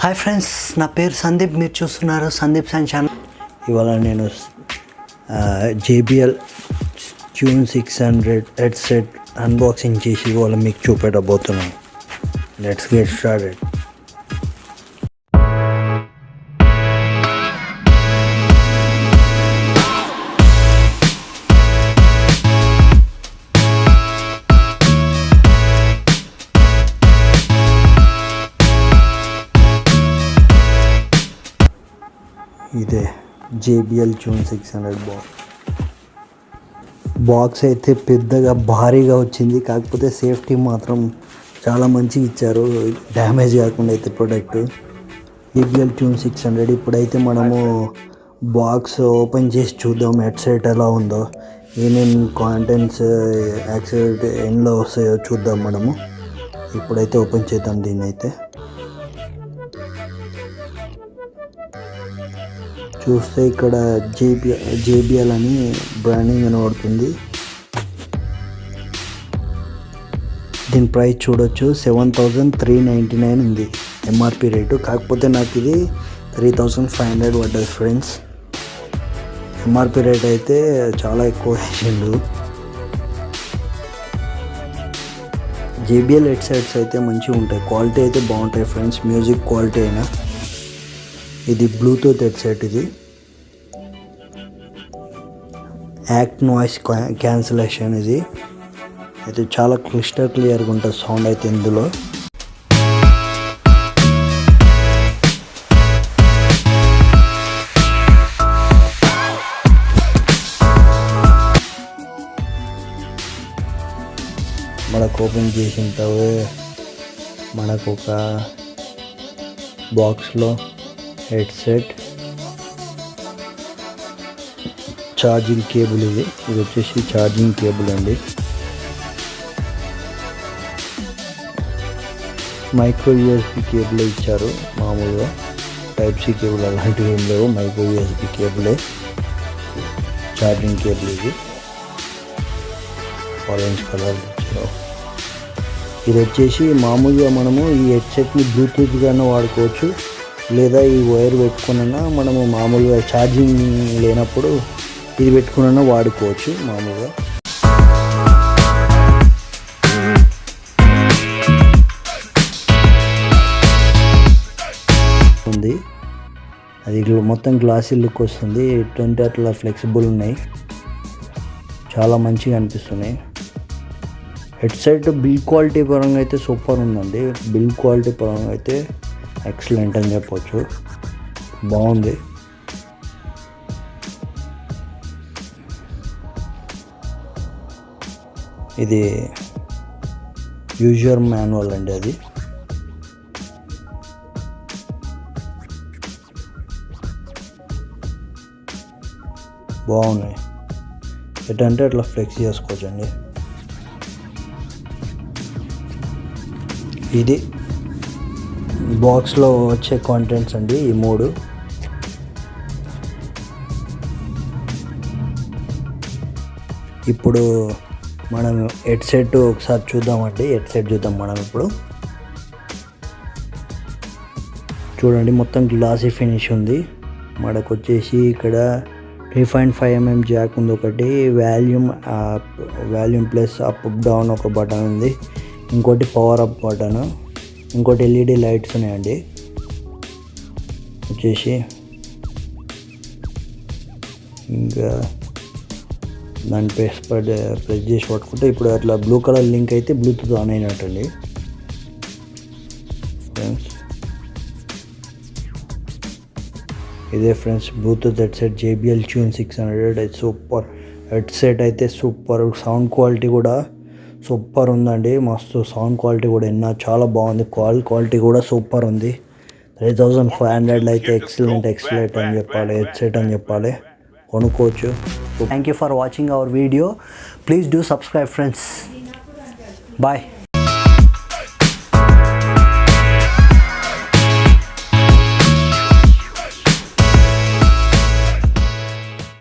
Hi friends, నా పేరు సందీప్. మీరు చూస్తున్నారు సందీప్ ఛానల్. ఇవాళ నేను JBL ట్యూన్ 600 హెడ్సెట్ అన్బాక్సింగ్ చేసి ఇవాళ మీకు చూపెట్టబోతున్నాను. Let's get started. ఇదే JBL ట్యూన్ 600 బాక్స్ అయితే పెద్దగా భారీగా వచ్చింది. కాకపోతే సేఫ్టీ మాత్రం చాలా మంచిగా ఇచ్చారు, డ్యామేజ్ కాకుండా అయితే ప్రోడక్ట్. JBL tune 600. ఇప్పుడైతే మనము బాక్స్ ఓపెన్ చేసి చూద్దాం హెడ్సెట్ ఎలా ఉందో, ఏమేమి కాంటెంట్స్ యాక్సిడెంట్ ఎండ్లో వస్తాయో చూద్దాం మనము. ఇప్పుడైతే ఓపెన్ చేద్దాం దీన్ని. అయితే చూస్తే ఇక్కడ JBL అని బ్రాండింగ్ కనబడుతుంది. దీని ప్రైస్ చూడొచ్చు, 7,399 ఉంది MRP రేటు. కాకపోతే నాకు ఇది 3,500 పడ్డది ఫ్రెండ్స్. MRP రేట్ అయితే చాలా ఎక్కువ వేసిండు. JBL హెడ్సెట్స్ అయితే మంచిగా ఉంటాయి, క్వాలిటీ అయితే బాగుంటాయి ఫ్రెండ్స్, మ్యూజిక్ క్వాలిటీ అయినా. ఇది బ్లూటూత్ హెడ్సెట్. ఇది యాక్ట్ నాయిస్ క్యాన్సిలేషన్. ఇది అయితే చాలా క్లిస్టర్ క్లియర్గా ఉంటుంది సౌండ్ అయితే ఇందులో. మనకు ఓపెన్ చేసిన తర్వాత మనకు ఒక బాక్స్లో హెడ్సెట్, ఛార్జింగ్ కేబుల్. ఇది వచ్చేసి ఛార్జింగ్ కేబుల్ అండి. మైక్రో USB కేబుల్ ఇచ్చారు మామూలుగా, Type-C కేబుల్ అలాంటివి ఏం లేవు, మైక్రో USB కేబులే ఛార్జింగ్ కేబుల్. ఇది ఆరెంజ్ కలర్ ఇచ్చారు. ఇది వచ్చేసి మామూలుగా మనము ఈ హెడ్సెట్ని బ్లూటూత్గానే వాడుకోవచ్చు, లేదా ఈ వైర్ పెట్టుకున్నా మనము మామూలుగా ఛార్జింగ్ లేనప్పుడు ఇది పెట్టుకున్నా వాడుకోవచ్చు మామూలుగా. ఉంది అది మొత్తం గ్లాసీ లుక్ వస్తుంది. ఎటువంటి అట్లా ఫ్లెక్సిబుల్ ఉన్నాయి, చాలా మంచిగా అనిపిస్తున్నాయి. హెడ్సెట్ బిల్డ్ క్వాలిటీ పరంగా అయితే సూపర్ ఉందండి. బిల్డ్ క్వాలిటీ పరంగా అయితే ఎక్సలెంట్ అని చెప్పవచ్చు, బాగుంది. ఇది యూజర్ మాన్యువల్ అండి. అది బాగున్నాయి, ఎటంటే అట్లా ఫ్లెక్స్ చేసుకోవచ్చండి. ఇది బాక్స్లో వచ్చే కాంటెంట్స్ అండి, ఈ 3. ఇప్పుడు మనం హెడ్సెట్ ఒకసారి చూద్దామండి. హెడ్సెట్ చూద్దాం మనం ఇప్పుడు. చూడండి, మొత్తం గ్లాసీ ఫినిష్ ఉంది. మనకు వచ్చేసి ఇక్కడ 3.5mm జాక్ ఉంది ఒకటి, వాల్యూమ్ ప్లస్ అప్ డౌన్ ఒక బటన్ ఉంది, ఇంకోటి పవర్ అప్ బటన్, ఇంకోటి LED లైట్స్ ఉన్నాయండి. వచ్చేసి ఇంకా దాన్ని ప్రెస్ చేసి పట్టుకుంటే ఇప్పుడు అట్లా బ్లూ కలర్ లింక్ అయితే బ్లూటూత్ ఆన్ అయినట్టండి ఫ్రెండ్స్. ఇదే friends Bluetooth headset JBL tune 600. Super headset అయితే సూపర్. సౌండ్ క్వాలిటీ కూడా సూపర్ ఉందండి, మస్తు సౌండ్ క్వాలిటీ కూడా చాలా బాగుంది. క్వాలిటీ కూడా సూపర్ ఉంది. 3,500 అయితే ఎక్సలెంట్ అని చెప్పాలి, హెడ్సెట్ అని చెప్పాలి, కొనుక్కోవచ్చు. Thank you for watching our video. Please do subscribe friends. Bye.